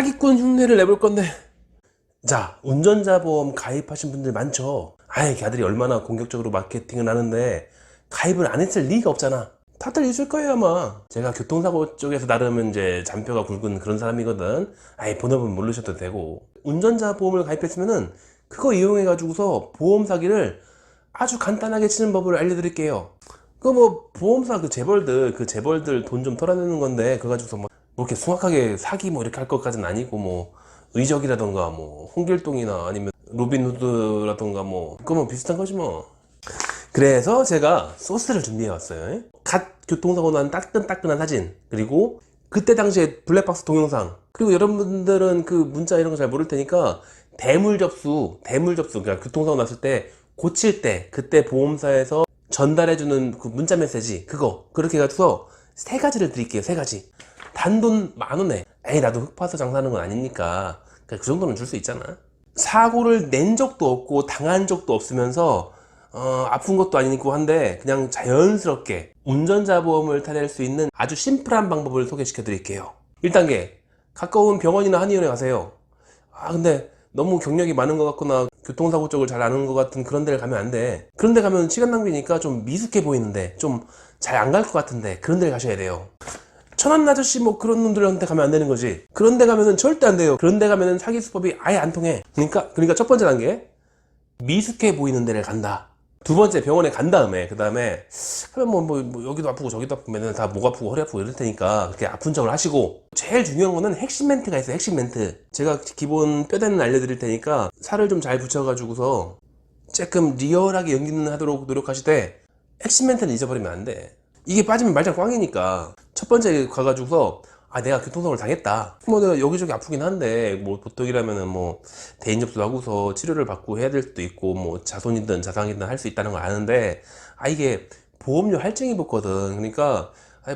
사기꾼 흉내를 내볼 건데, 자, 운전자 보험 가입하신 분들 많죠. 아이, 걔들이 얼마나 공격적으로 마케팅을 하는데 가입을 안 했을 리가 없잖아. 다들 있을 거예요 아마. 제가 교통사고 쪽에서 나름 이제 잔뼈가 굵은 그런 사람이거든. 아이, 본업은 모르셔도 되고. 운전자 보험을 가입했으면은 그거 이용해 가지고서 보험 사기를 아주 간단하게 치는 법을 알려드릴게요. 그 뭐 보험사 그 재벌들 돈 좀 털어내는 건데 그거 가지고서 뭐 이렇게 숭악하게 사기 뭐 이렇게 할 것까지는 아니고, 뭐 의적이라던가 뭐 홍길동이나 아니면 로빈후드라던가 뭐 그거 뭐 비슷한 거지 뭐. 그래서 제가 소스를 준비해 왔어요. 갓 교통사고 난 따끈따끈한 사진, 그리고 그때 당시에 블랙박스 동영상, 그리고 여러분들은 그 문자 이런 거 잘 모를 테니까 대물 접수, 그러니까 교통사고 났을 때 고칠 때 그때 보험사에서 전달해주는 그 문자 메시지, 그거 그렇게 해가지고 세 가지를 드릴게요. 세 가지. 단돈 10,000원에. 에이, 나도 흙 파서 장사하는 건 아니니까 그 정도는 줄 수 있잖아. 사고를 낸 적도 없고 당한 적도 없으면서 아픈 것도 아니고 한데 그냥 자연스럽게 운전자 보험을 타낼 수 있는 아주 심플한 방법을 소개시켜 드릴게요. 1단계, 가까운 병원이나 한의원에 가세요. 아, 근데 너무 경력이 많은 것 같거나 교통사고 쪽을 잘 아는 것 같은 그런 데를 가면 안 돼. 그런 데 가면 시간 낭비니까 좀 미숙해 보이는데, 좀 잘 안 갈 것 같은데 그런 데를 가셔야 돼요. 천안 아저씨 뭐 그런 놈들한테 가면 안 되는 거지. 그런 데 가면은 절대 안 돼요. 그런 데 가면은 사기 수법이 아예 안 통해. 그러니까 첫 번째 단계, 미숙해 보이는 데를 간다. 두 번째, 병원에 간 다음에, 그 다음에 하면 뭐 여기도 아프고 저기도 아프면 다 목 아프고 허리 아프고 이럴 테니까 그렇게 아픈 척을 하시고, 제일 중요한 거는 핵심 멘트가 있어요. 핵심 멘트. 제가 기본 뼈대는 알려드릴 테니까 살을 좀 잘 붙여가지고서 조금 리얼하게 연기는 하도록 노력하시되, 핵심 멘트는 잊어버리면 안 돼. 이게 빠지면 말짱 꽝이니까. 첫 번째 가가지고서, 아, 내가 교통사고를 당했다. 뭐 내가 여기저기 아프긴 한데 뭐 보통이라면은 뭐 대인 접수도 하고서 치료를 받고 해야 될 수도 있고, 뭐 자손이든 자상이든 할 수 있다는 걸 아는데, 아, 이게 보험료 할증이 붙거든. 그러니까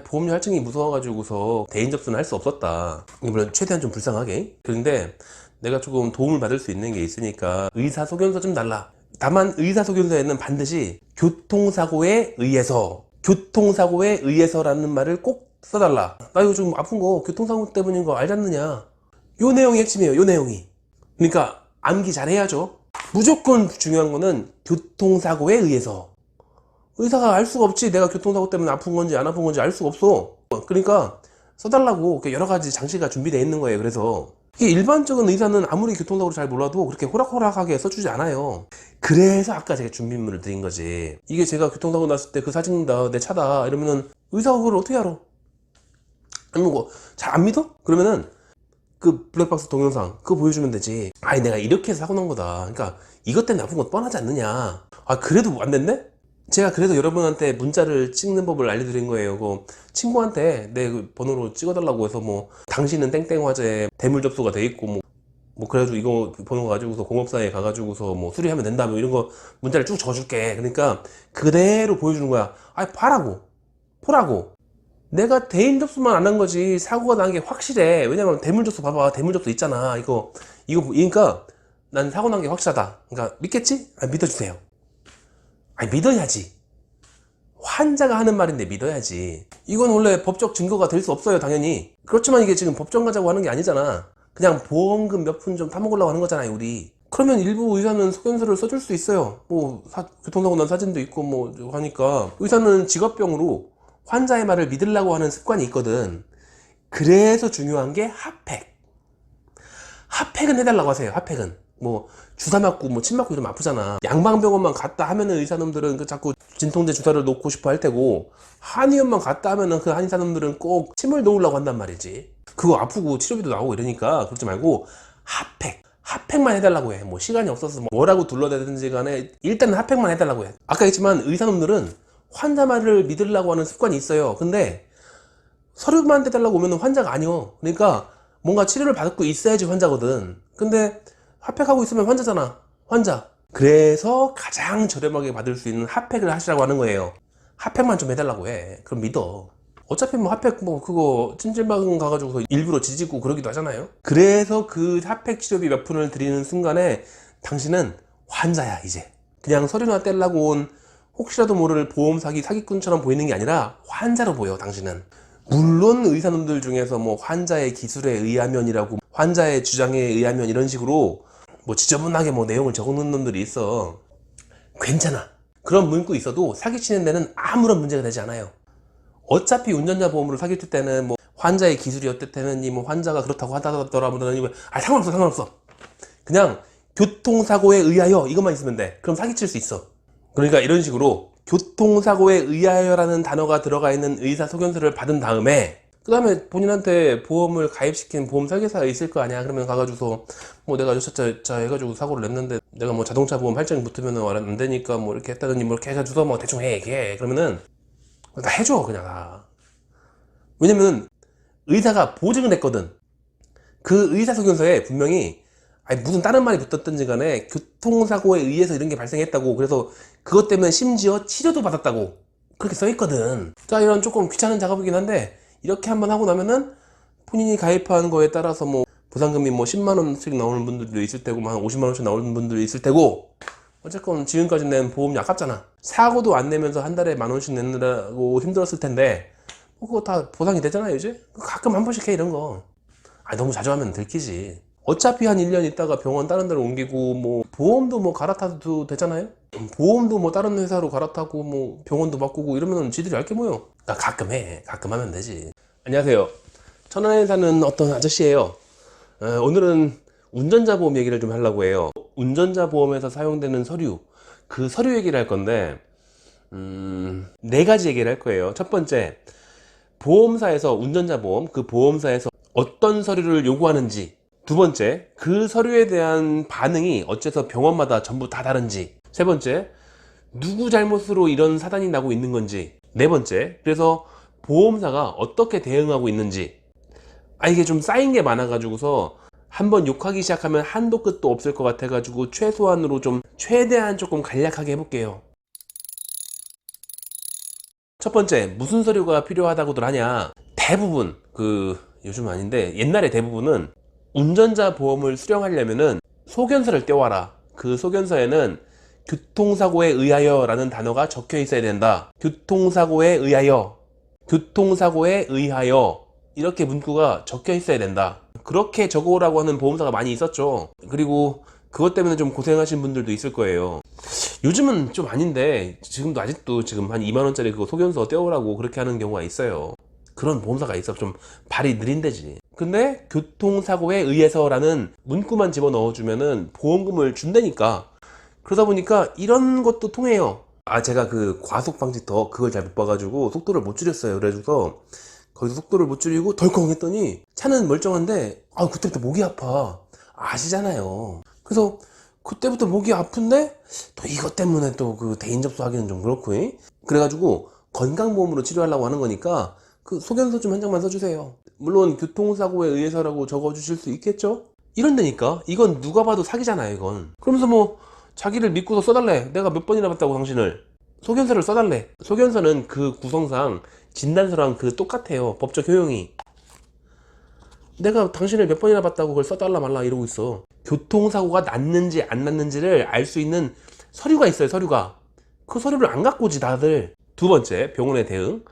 보험료 할증이 무서워가지고서 대인 접수는 할 수 없었다. 물론 최대한 좀 불쌍하게. 그런데 내가 조금 도움을 받을 수 있는 게 있으니까 의사소견서 좀 달라. 다만 의사소견서에는 반드시 교통사고에 의해서라는 말을 꼭 써달라. 나 이거 좀 아픈 거 교통사고 때문인 거 알지 않느냐. 요 내용이 핵심이에요. 요 내용이. 그러니까 암기 잘 해야죠. 무조건 중요한 거는 교통사고에 의해서. 의사가 알 수가 없지. 내가 교통사고 때문에 아픈 건지 안 아픈 건지 알 수가 없어. 그러니까 써달라고 여러 가지 장치가 준비되어 있는 거예요. 그래서 이게 일반적인 의사는 아무리 교통사고를 잘 몰라도 그렇게 호락호락하게 써주지 않아요. 그래서 아까 제가 준비물을 드린 거지. 이게 제가 교통사고 났을 때 그 사진이다, 내 차다 이러면은 의사가 그걸 어떻게 알아? 아니면 뭐 잘 안 믿어? 그러면은 그 블랙박스 동영상 그거 보여주면 되지. 아니, 내가 이렇게 해서 사고 난 거다. 그러니까 이것 때문에 아픈 건 뻔하지 않느냐. 아, 그래도 안 됐네? 제가 그래도 여러분한테 문자를 찍는 법을 알려드린 거예요. 그 친구한테 내 그 번호로 찍어달라고 해서, 뭐 당신은 땡땡 화재 대물 접수가 돼 있고 뭐 그래가지고 이거 번호 가지고서 공업사에 가가지고서 뭐 수리하면 된다, 뭐 이런 거 문자를 쭉 줘줄게. 그러니까 그대로 보여주는 거야. 아니, 보라고. 내가 대인 접수만 안 한 거지 사고가 난 게 확실해. 왜냐면 대물 접수 봐봐. 대물 접수 있잖아. 이거 그러니까 난 사고 난 게 확실하다. 그러니까 믿겠지? 아, 믿어주세요. 아니, 믿어야지. 환자가 하는 말인데 믿어야지. 이건 원래 법적 증거가 될 수 없어요, 당연히. 그렇지만 이게 지금 법정 가자고 하는 게 아니잖아. 그냥 보험금 몇 푼 좀 타먹으려고 하는 거잖아요, 우리. 그러면 일부 의사는 소견서를 써줄 수 있어요. 뭐 교통사고 난 사진도 있고 뭐 하니까. 의사는 직업병으로 환자의 말을 믿으려고 하는 습관이 있거든. 그래서 중요한 게 핫팩은 해달라고 하세요. 핫팩은 뭐 주사 맞고 뭐 침 맞고 이러면 아프잖아. 양방병원만 갔다 하면은 의사놈들은 그 자꾸 진통제 주사를 놓고 싶어 할 테고, 한의원만 갔다 하면은 그 한의사놈들은 꼭 침을 놓으려고 한단 말이지. 그거 아프고 치료비도 나오고 이러니까 그러지 말고 핫팩만 해달라고 해. 뭐 시간이 없어서 뭐라고 둘러대든지 간에 일단은 핫팩만 해달라고 해. 아까 했지만 의사놈들은 환자 말을 믿으려고 하는 습관이 있어요. 근데 서류만 대달라고 오면 환자가 아니요. 그러니까 뭔가 치료를 받고 있어야지 환자거든. 근데 핫팩하고 있으면 환자잖아. 환자. 그래서 가장 저렴하게 받을 수 있는 핫팩을 하시라고 하는 거예요. 핫팩만 좀 해달라고 해. 그럼 믿어. 어차피 뭐 핫팩 뭐 그거 찜질방 가가지고 일부러 지지고 그러기도 하잖아요. 그래서 그 핫팩 치료비 몇 푼을 드리는 순간에 당신은 환자야, 이제. 그냥 서류나 떼려고 온 혹시라도 모를 보험 사기꾼처럼 보이는 게 아니라 환자로 보여, 당신은. 물론 의사놈들 중에서 뭐 환자의 기술에 의하면이라고 환자의 주장에 의하면 이런 식으로 뭐 지저분하게 뭐 내용을 적는 놈들이 있어. 괜찮아. 그런 문구 있어도 사기치는 데는 아무런 문제가 되지 않아요. 어차피 운전자 보험으로 사기칠 때는 뭐 환자의 기술이 어땠다느니 뭐 환자가 그렇다고 하더라더니 상관없어. 그냥 교통사고에 의하여 이것만 있으면 돼. 그럼 사기칠 수 있어. 그러니까 이런 식으로 교통사고에 의하여라는 단어가 들어가 있는 의사소견서를 받은 다음에 그 다음에 본인한테 보험을 가입시킨 보험 설계사가 있을 거 아니야. 그러면 가가지고서 뭐 내가 여차저차 해가지고 사고를 냈는데 내가 뭐 자동차 보험 할증 붙으면 안 되니까 뭐 이렇게 했다더니 뭐 이렇게 해가지고 뭐 대충 해 그러면은 다 해줘 그냥 다. 왜냐면 의사가 보증을 했거든. 그 의사소견서에 분명히 아니 무슨 다른 말이 붙었든지 간에 교통사고에 의해서 이런 게 발생했다고, 그래서 그것 때문에 심지어 치료도 받았다고 그렇게 써있거든. 자, 이런 조금 귀찮은 작업이긴 한데 이렇게 한번 하고 나면은 본인이 가입한 거에 따라서 뭐 보상금이 뭐 10만원씩 나오는 분들도 있을 테고 뭐 한 50만원씩 나오는 분들도 있을 테고, 어쨌건 지금까지 낸 보험이 아깝잖아. 사고도 안 내면서 한 달에 10,000원씩 내느라고 힘들었을 텐데 뭐 그거 다 보상이 되잖아요 이제. 가끔 한 번씩 해 이런 거. 너무 자주 하면 들키지. 어차피 한 1년 있다가 병원 다른 데로 옮기고 뭐 보험도 뭐 갈아타도 되잖아요. 보험도 뭐 다른 회사로 갈아타고 뭐 병원도 바꾸고 이러면 지들이 알게 뭐요. 가끔 해. 가끔 하면 되지. 안녕하세요. 천안에 사는 어떤 아저씨예요. 오늘은 운전자 보험 얘기를 좀 하려고 해요. 운전자 보험에서 사용되는 서류, 그 서류 얘기를 할 건데 4가지 얘기를 할 거예요. 첫 번째, 보험사에서 운전자 보험, 그 보험사에서 어떤 서류를 요구하는지. 두 번째, 그 서류에 대한 반응이 어째서 병원마다 전부 다 다른지. 세 번째, 누구 잘못으로 이런 사단이 나고 있는 건지. 네 번째, 그래서 보험사가 어떻게 대응하고 있는지. 이게 좀 쌓인 게 많아가지고서 한번 욕하기 시작하면 한도 끝도 없을 것 같아가지고 최소한으로 좀 최대한 조금 간략하게 해볼게요. 첫 번째, 무슨 서류가 필요하다고들 하냐. 대부분 요즘 아닌데 옛날에 대부분은 운전자 보험을 수령하려면은 소견서를 떼와라. 그 소견서에는 교통사고에 의하여 라는 단어가 적혀 있어야 된다. 교통사고에 의하여, 교통사고에 의하여 이렇게 문구가 적혀 있어야 된다. 그렇게 적어오라고 하는 보험사가 많이 있었죠. 그리고 그것 때문에 좀 고생하신 분들도 있을 거예요. 요즘은 좀 아닌데 지금도 아직도 지금 한 2만원짜리 그거 소견서 떼오라고 그렇게 하는 경우가 있어요. 그런 보험사가 있어. 좀 발이 느린데지. 근데 교통사고에 의해서라는 문구만 집어넣어주면은 보험금을 준다니까. 그러다 보니까 이런 것도 통해요. 제가 그 과속방지턱 그걸 잘 못 봐가지고 속도를 못 줄였어요. 그래서 거기서 속도를 못 줄이고 덜컹 했더니 차는 멀쩡한데 그때부터 목이 아파. 아시잖아요. 그래서 그때부터 목이 아픈데 또 이것 때문에 또 그 대인 접수하기는 좀 그렇고, 그래가지고 건강보험으로 치료하려고 하는 거니까 그 소견서 좀 한 장만 써주세요. 물론 교통사고에 의해서라고 적어주실 수 있겠죠? 이런다니까. 이건 누가 봐도 사기잖아요 이건. 그러면서 뭐 자기를 믿고서 써달래. 내가 몇 번이나 봤다고 당신을. 소견서를 써달래. 소견서는 그 구성상 진단서랑 그 똑같아요. 법적 효용이. 내가 당신을 몇 번이나 봤다고 그걸 써달라 말라 이러고 있어. 교통사고가 났는지 안 났는지를 알 수 있는 서류가 있어요. 서류가. 그 서류를 안 갖고 오지 다들. 두 번째, 병원의 대응.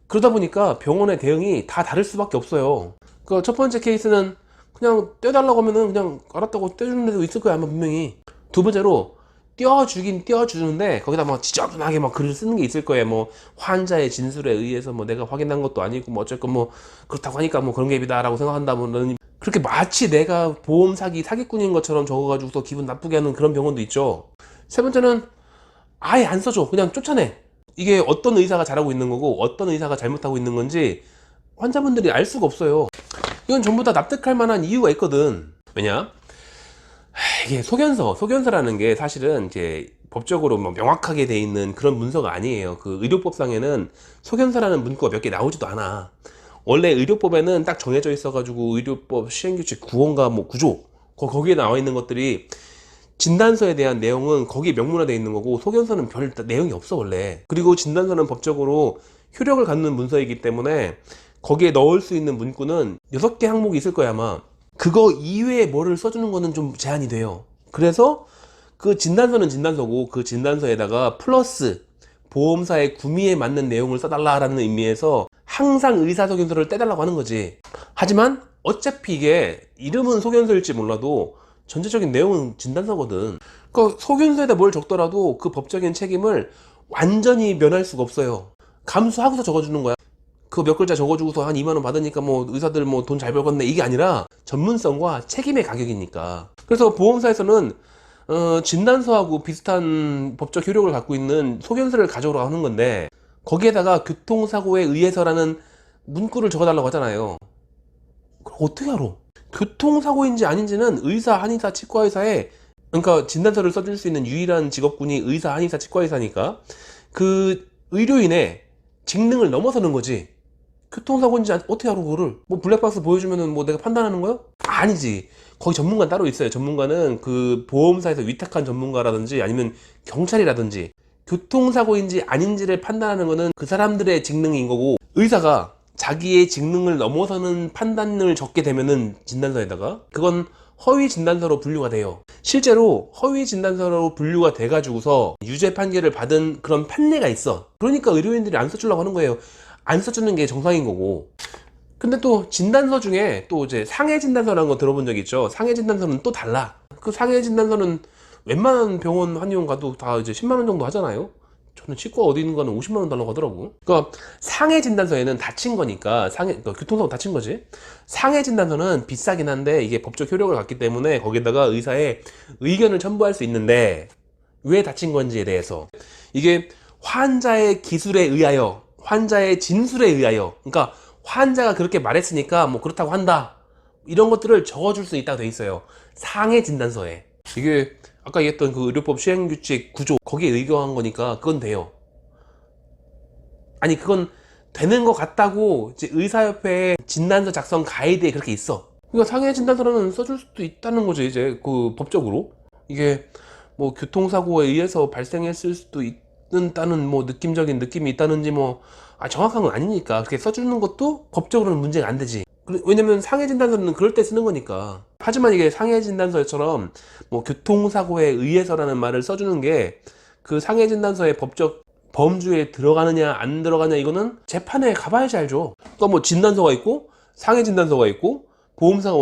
그러다 보니까 병원의 대응이 다 다를 수밖에 없어요. 그 첫 번째 케이스는 그냥 떼달라고 하면은 그냥 알았다고 떼주는 데도 있을 거야 아마 분명히. 두 번째로 떼어주긴 떼어주는데 거기다 막 지저분하게 막 글을 쓰는 게 있을 거예요. 뭐 환자의 진술에 의해서 뭐 내가 확인한 것도 아니고 뭐 어쨌건 뭐 그렇다고 하니까 뭐 그런 게 입이다라고 생각한다 뭐 그렇게 마치 내가 보험 사기꾼인 것처럼 적어가지고서 기분 나쁘게 하는 그런 병원도 있죠. 세 번째는 아예 안 써줘. 그냥 쫓아내. 이게 어떤 의사가 잘하고 있는 거고 어떤 의사가 잘못하고 있는 건지 환자분들이 알 수가 없어요. 이건 전부 다 납득할 만한 이유가 있거든. 왜냐? 이게 소견서라는 게 사실은 이제 법적으로 뭐 명확하게 돼 있는 그런 문서가 아니에요. 그 의료법상에는 소견서라는 문구가 몇 개 나오지도 않아. 원래 의료법에는 딱 정해져 있어가지고 의료법 시행규칙 9호인가 뭐 9조 거기에 나와 있는 것들이 진단서에 대한 내용은 거기에 명문화되어 있는 거고 소견서는 별 내용이 없어 원래. 그리고 진단서는 법적으로 효력을 갖는 문서이기 때문에 거기에 넣을 수 있는 문구는 6개 항목이 있을 거야 아마. 그거 이외에 뭐를 써주는 거는 좀 제한이 돼요. 그래서 그 진단서는 진단서고 그 진단서에다가 플러스 보험사의 구미에 맞는 내용을 써달라라는 의미에서 항상 의사소견서를 떼달라고 하는 거지. 하지만 어차피 이게 이름은 소견서일지 몰라도 전체적인 내용은 진단서거든. 그 소견서에다 뭘 적더라도 그 법적인 책임을 완전히 면할 수가 없어요. 감수하고서 적어주는 거야. 그 몇 글자 적어주고서 한 2만 원 받으니까 뭐 의사들 뭐 돈 잘 벌겠네, 이게 아니라 전문성과 책임의 가격이니까. 그래서 보험사에서는 진단서하고 비슷한 법적 효력을 갖고 있는 소견서를 가져오라고 하는 건데, 거기에다가 교통사고에 의해서라는 문구를 적어달라고 하잖아요. 그럼 어떻게 알아? 교통사고인지 아닌지는 의사, 한의사, 치과의사에, 그러니까 진단서를 써줄 수 있는 유일한 직업군이 의사, 한의사, 치과의사니까 그 의료인의 직능을 넘어서는 거지. 교통사고인지 어떻게 알아 그거를? 뭐 블랙박스 보여주면은 뭐 내가 판단하는 거야? 아니지. 거기 전문가 따로 있어요. 전문가는 그 보험사에서 위탁한 전문가라든지 아니면 경찰이라든지, 교통사고인지 아닌지를 판단하는 거는 그 사람들의 직능인 거고, 의사가 자기의 직능을 넘어서는 판단을 적게 되면은 진단서에다가 그건 허위 진단서로 분류가 돼요. 실제로 허위 진단서로 분류가 돼가지고서 유죄 판결을 받은 그런 판례가 있어. 그러니까 의료인들이 안 써주려고 하는 거예요. 안 써주는 게 정상인 거고. 근데 또 진단서 중에 또 이제 상해 진단서라는 거 들어본 적 있죠? 상해 진단서는 또 달라. 그 상해 진단서는 웬만한 병원 한의원 가도 다 이제 10만 원 정도 하잖아요. 저는 치과 어디 있는 거는 50만 원 달라고 하더라고. 그러니까 상해 진단서에는 다친 거니까, 그러니까 교통사고 다친 거지. 상해 진단서는 비싸긴 한데 이게 법적 효력을 갖기 때문에 거기다가 의사의 의견을 첨부할 수 있는데, 왜 다친 건지에 대해서 이게 환자의 기술에 의하여, 환자의 진술에 의하여, 그러니까 환자가 그렇게 말했으니까 뭐 그렇다고 한다, 이런 것들을 적어줄 수 있다고 돼 있어요, 상해 진단서에. 이게 아까 얘기했던 그 의료법 시행규칙 구조, 거기에 의거한 거니까 그건 돼요. 아니, 그건 되는 것 같다고 이제 의사협회 진단서 작성 가이드에 그렇게 있어. 그러니까 상해 진단서는 써줄 수도 있다는 거지, 이제 그 법적으로. 이게 뭐 교통사고에 의해서 발생했을 수도 있다는 뭐 느낌적인 느낌이 있다는지 뭐 정확한 건 아니니까 그렇게 써주는 것도 법적으로는 문제가 안 되지. 왜냐면 상해 진단서는 그럴 때 쓰는 거니까. 하지만 이게 상해 진단서처럼 뭐 교통사고에 의해서라는 말을 써주는 게 그 상해 진단서의 법적 범주에 들어가느냐 안 들어가냐, 이거는 재판에 가봐야지 알죠. 그러니까 뭐 진단서가 있고 상해 진단서가 있고 보험사가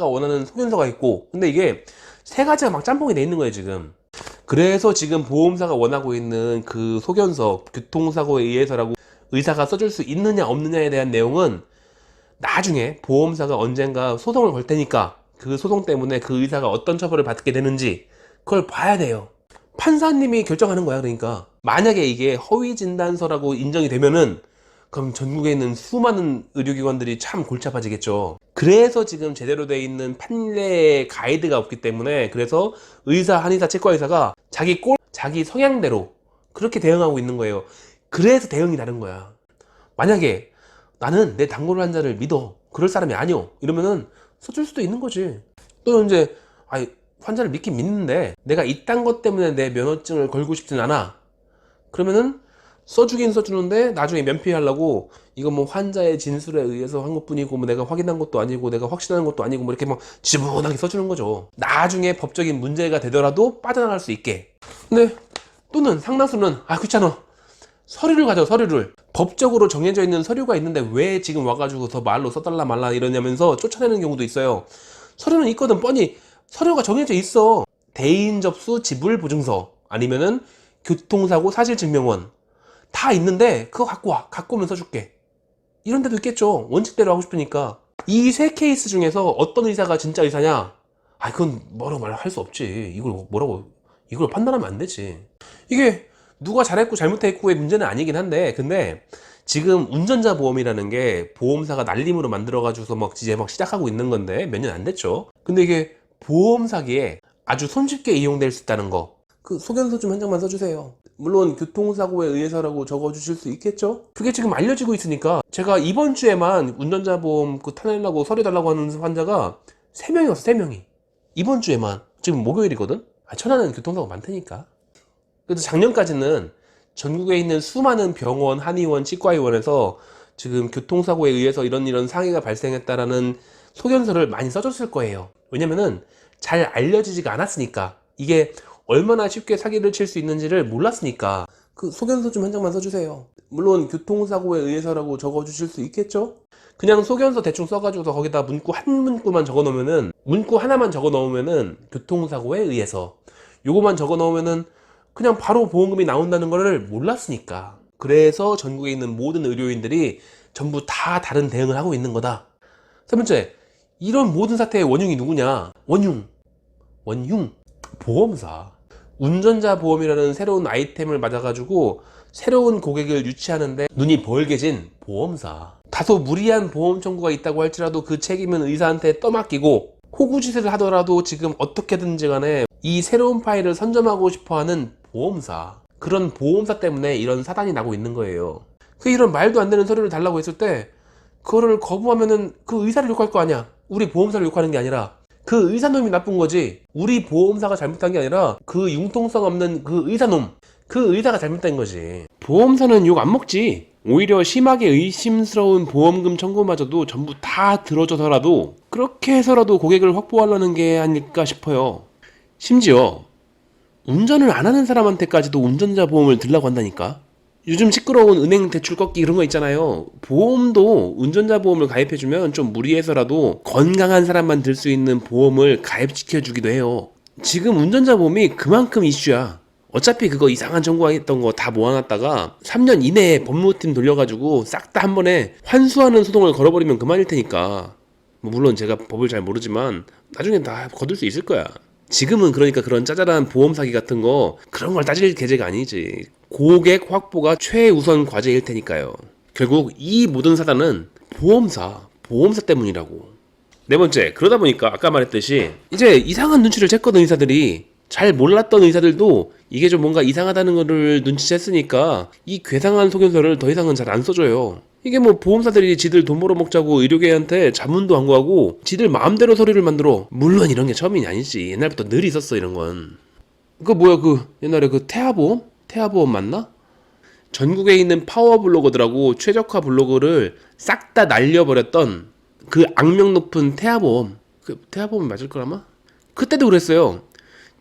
원하는 소견서가 있고, 근데 이게 세 가지가 막 짬뽕이 돼 있는 거예요 지금. 그래서 지금 보험사가 원하고 있는 그 소견서, 교통사고에 의해서라고 의사가 써줄 수 있느냐 없느냐에 대한 내용은 나중에 보험사가 언젠가 소송을 걸 테니까 그 소송 때문에 그 의사가 어떤 처벌을 받게 되는지 그걸 봐야 돼요. 판사님이 결정하는 거야. 그러니까 만약에 이게 허위 진단서라고 인정이 되면은 그럼 전국에 있는 수많은 의료기관들이 참 골치 아파지겠죠. 그래서 지금 제대로 돼 있는 판례 가이드가 없기 때문에, 그래서 의사, 한의사, 치과의사가 자기 성향대로 그렇게 대응하고 있는 거예요. 그래서 대응이 다른 거야. 만약에 나는 내 단골 환자를 믿어, 그럴 사람이 아니오, 이러면은 써줄 수도 있는 거지. 또 이제 환자를 믿긴 믿는데 내가 이딴 것 때문에 내 면허증을 걸고 싶진 않아, 그러면은 써주긴 써주는데 나중에 면피하려고 이거 뭐 환자의 진술에 의해서 한 것뿐이고 뭐 내가 확인한 것도 아니고 내가 확신하는 것도 아니고 뭐 이렇게 막 지저분하게 써주는 거죠. 나중에 법적인 문제가 되더라도 빠져나갈 수 있게. 근데 또는 상당수는 귀찮아, 서류를 가져, 서류를. 법적으로 정해져 있는 서류가 있는데 왜 지금 와가지고 더 말로 써달라 말라 이러냐면서 쫓아내는 경우도 있어요. 서류는 있거든, 뻔히 서류가 정해져 있어. 대인 접수 지불 보증서 아니면은 교통사고 사실증명원 다 있는데 그거 갖고 와, 갖고 오면 써줄게, 이런 데도 있겠죠. 원칙대로 하고 싶으니까. 이 세 케이스 중에서 어떤 의사가 진짜 의사냐, 그건 뭐라고 말할 수 없지. 이걸 판단하면 안 되지. 이게 누가 잘했고 잘못했고의 문제는 아니긴 한데, 근데 지금 운전자 보험이라는 게 보험사가 날림으로 만들어가지고서 이제 시작하고 있는 건데 몇 년 안 됐죠. 근데 이게 보험 사기에 아주 손쉽게 이용될 수 있다는 거, 그 소견서 좀 한 장만 써주세요. 물론 교통사고에 의해서라고 적어주실 수 있겠죠. 그게 지금 알려지고 있으니까. 제가 이번 주에만 운전자 보험 타내려고 서류 달라고 하는 환자가 3명이 왔어, 3명이. 이번 주에만. 지금 목요일이거든. 천안은 교통사고 많다니까. 그래서 작년까지는 전국에 있는 수많은 병원, 한의원, 치과의원에서 지금 교통사고에 의해서 이런 상해가 발생했다라는 소견서를 많이 써줬을 거예요. 왜냐면은 잘 알려지지가 않았으니까. 이게 얼마나 쉽게 사기를 칠 수 있는지를 몰랐으니까. 그 소견서 좀 한 장만 써주세요. 물론 교통사고에 의해서라고 적어주실 수 있겠죠? 그냥 소견서 대충 써가지고서 거기다 문구 한 문구만 적어 놓으면은, 문구 하나만 적어 놓으면은 교통사고에 의해서 요거만 적어 놓으면은 그냥 바로 보험금이 나온다는 거를 몰랐으니까. 그래서 전국에 있는 모든 의료인들이 전부 다 다른 대응을 하고 있는 거다. 세 번째, 이런 모든 사태의 원흉이 누구냐? 원흉, 보험사. 운전자 보험이라는 새로운 아이템을 맞아가지고 새로운 고객을 유치하는데 눈이 벌게진 보험사. 다소 무리한 보험 청구가 있다고 할지라도 그 책임은 의사한테 떠맡기고 호구짓을 하더라도 지금 어떻게든지 간에 이 새로운 파일을 선점하고 싶어하는 보험사. 그런 보험사 때문에 이런 사단이 나고 있는 거예요. 그 이런 말도 안 되는 서류를 달라고 했을 때 그거를 거부하면은 그 의사를 욕할 거 아니야. 우리 보험사를 욕하는 게 아니라 그 의사놈이 나쁜 거지. 우리 보험사가 잘못한 게 아니라 그 융통성 없는 그 의사놈, 그 의사가 잘못된 거지. 보험사는 욕 안 먹지. 오히려 심하게 의심스러운 보험금 청구마저도 전부 다 들어줘서라도 그렇게 해서라도 고객을 확보하려는 게 아닐까 싶어요. 심지어 운전을 안 하는 사람한테까지도 운전자 보험을 들라고 한다니까. 요즘 시끄러운 은행 대출 꺾기 그런 거 있잖아요. 보험도 운전자 보험을 가입해주면 좀 무리해서라도 건강한 사람만 들 수 있는 보험을 가입시켜주기도 해요. 지금 운전자 보험이 그만큼 이슈야. 어차피 그거 이상한 청구했던 거 다 모아놨다가 3년 이내에 법무팀 돌려가지고 싹 다 한 번에 환수하는 소송을 걸어버리면 그만일 테니까. 물론 제가 법을 잘 모르지만 나중엔 다 거둘 수 있을 거야. 지금은 그러니까 그런 짜잘한 보험 사기 같은 거 그런 걸 따질 계제가 아니지. 고객 확보가 최우선 과제일 테니까요. 결국 이 모든 사단은 보험사 때문이라고. 네 번째, 그러다 보니까 아까 말했듯이 이제 이상한 눈치를 챘거든. 의사들이 잘 몰랐던 의사들도 이게 좀 뭔가 이상하다는 거를 눈치챘으니까 이 괴상한 소견서를 더 이상은 잘 안 써줘요. 이게 뭐 보험사들이 지들 돈 벌어먹자고 의료계한테 자문도 안 구하고 지들 마음대로 서류를 만들어. 물론 이런 게 처음이 아니지. 옛날부터 늘 있었어 이런 건. 그 뭐야 그 옛날에 그 태아보험 맞나? 전국에 있는 파워 블로거들하고 최적화 블로거를 싹 다 날려버렸던 그 악명 높은 태아보험. 그 태아보험 맞을 거라마? 그때도 그랬어요.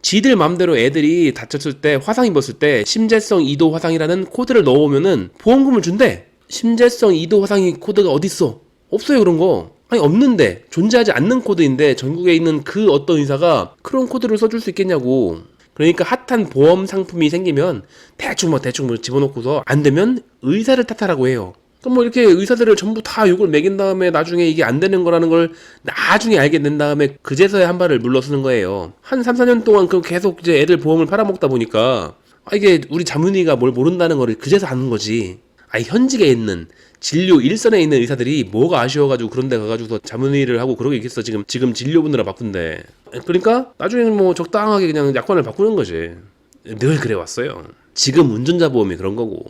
지들 맘대로 애들이 다쳤을 때 화상 입었을 때 심재성 2도 화상이라는 코드를 넣어오면은 보험금을 준대. 심재성 2도 화상이 코드가 어딨어? 없어요 그런 거. 아니 없는데 존재하지 않는 코드인데 전국에 있는 그 어떤 의사가 그런 코드를 써줄 수 있겠냐고. 그러니까 핫한 보험 상품이 생기면 대충 집어넣고서 안 되면 의사를 탓하라고 해요. 그럼 뭐 이렇게 의사들을 전부 다 욕을 매긴 다음에 나중에 이게 안 되는 거라는 걸 나중에 알게 된 다음에 그제서야 한 발을 물러서는 거예요. 한 3, 4년 동안 그 계속 이제 애들 보험을 팔아먹다 보니까 이게 우리 자문의가 뭘 모른다는 거를 그제서 아는 거지. 현직에 있는 진료 일선에 있는 의사들이 뭐가 아쉬워가지고 그런 데 가가지고서 자문의를 하고 그러고 있겠어. 지금 진료 보느라 바쁜데. 그러니까 나중에는 뭐 적당하게 그냥 약관을 바꾸는 거지. 늘 그래 왔어요. 지금 운전자 보험이 그런 거고.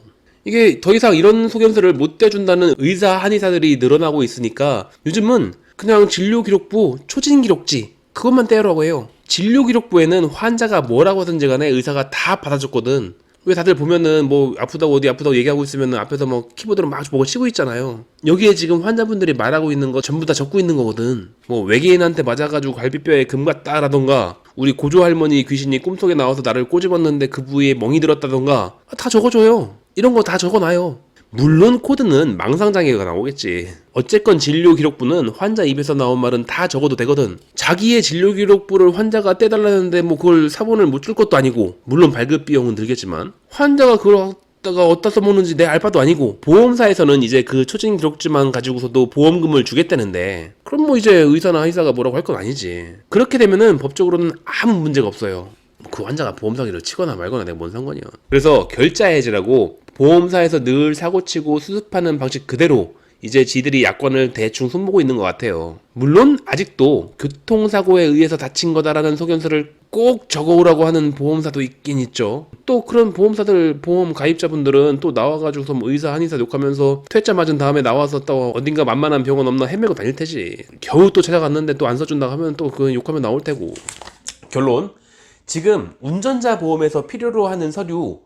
이게 더 이상 이런 소견서를 못 떼준다는 의사 한의사들이 늘어나고 있으니까 요즘은 그냥 진료기록부 초진기록지 그것만 떼라고 해요. 진료기록부에는 환자가 뭐라고 하든지 간에 의사가 다 받아줬거든. 왜 다들 보면은 뭐 아프다고 어디 아프다고 얘기하고 있으면 앞에서 뭐 키보드로 막 보고 치고 있잖아요. 여기에 지금 환자분들이 말하고 있는 거 전부 다 적고 있는 거거든. 뭐 외계인한테 맞아가지고 갈비뼈에 금 갔다라던가 우리 고조 할머니 귀신이 꿈속에 나와서 나를 꼬집었는데 그 부위에 멍이 들었다던가 다 적어줘요. 이런 거 다 적어놔요. 물론 코드는 망상장애가 나오겠지. 어쨌건 진료기록부는 환자 입에서 나온 말은 다 적어도 되거든. 자기의 진료기록부를 환자가 떼달라는데 뭐 그걸 사본을 못 줄 것도 아니고, 물론 발급 비용은 들겠지만 환자가 그걸 갖다가 어디다 써먹는지 내 알바도 아니고. 보험사에서는 이제 그 초진 기록지만 가지고서도 보험금을 주겠다는데 그럼 뭐 이제 의사나 한의사가 뭐라고 할 건 아니지. 그렇게 되면은 법적으로는 아무 문제가 없어요. 그 환자가 보험 사기를 치거나 말거나 내가 뭔 상관이야. 그래서 결자해지라고 보험사에서 늘 사고치고 수습하는 방식 그대로 이제 지들이 약관을 대충 손보고 있는 것 같아요. 물론 아직도 교통사고에 의해서 다친 거다라는 소견서를 꼭 적어오라고 하는 보험사도 있긴 있죠. 또 그런 보험사들 보험 가입자분들은 또 나와가지고서 뭐 의사 한의사 욕하면서 퇴짜 맞은 다음에 나와서 또 어딘가 만만한 병원 없나 헤매고 다닐 테지. 겨우 또 찾아갔는데 또 안 써준다 하면 또 그 욕하면 나올 테고. 결론, 지금 운전자 보험에서 필요로 하는 서류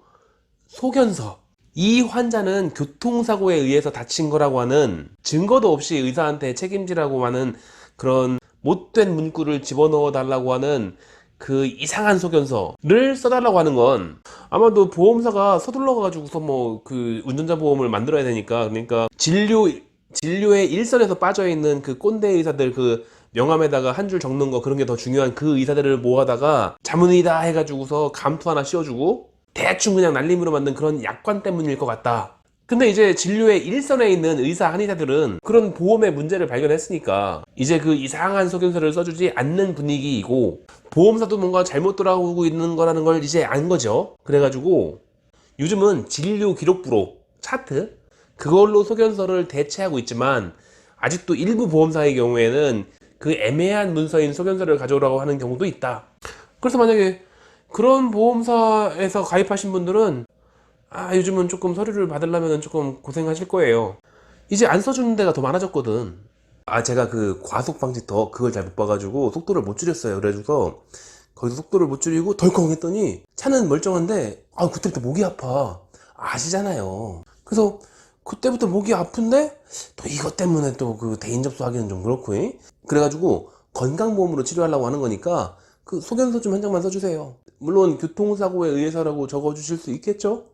소견서, 이 환자는 교통사고에 의해서 다친 거라고 하는 증거도 없이 의사한테 책임지라고 하는 그런 못된 문구를 집어넣어 달라고 하는 그 이상한 소견서를 써달라고 하는 건 아마도 보험사가 서둘러 가지고서 뭐 그 운전자 보험을 만들어야 되니까, 그러니까 진료의 일선에서 빠져 있는 그 꼰대 의사들, 그 명함에다가 한 줄 적는 거, 그런 게 더 중요한 그 의사들을 모아다가 자문의다 해가지고서 감투 하나 씌워주고 대충 그냥 날림으로 만든 그런 약관 때문일 것 같다. 근데 이제 진료의 일선에 있는 의사 한의사들은 그런 보험의 문제를 발견했으니까 이제 그 이상한 소견서를 써주지 않는 분위기이고, 보험사도 뭔가 잘못 돌아오고 있는 거라는 걸 이제 안 거죠. 그래가지고 요즘은 진료 기록부로 차트, 그걸로 소견서를 대체하고 있지만, 아직도 일부 보험사의 경우에는 그 애매한 문서인 소견서를 가져오라고 하는 경우도 있다. 그래서 만약에 그런 보험사에서 가입하신 분들은 요즘은 조금 서류를 받으려면 조금 고생하실 거예요. 이제 안 써주는 데가 더 많아졌거든. 제가 그 과속 방지턱 그걸 잘 못 봐가지고 속도를 못 줄였어요. 그래가지고 거기서 속도를 못 줄이고 덜컹 했더니 차는 멀쩡한데 그때부터 목이 아파. 아시잖아요. 그래서 그때부터 목이 아픈데 또 이것 때문에 또 그 대인 접수하기는 좀 그렇고, 그래가지고 건강보험으로 치료하려고 하는 거니까 그 소견서 좀 한 장만 써주세요. 물론 교통사고에 의해서라고 적어주실 수 있겠죠?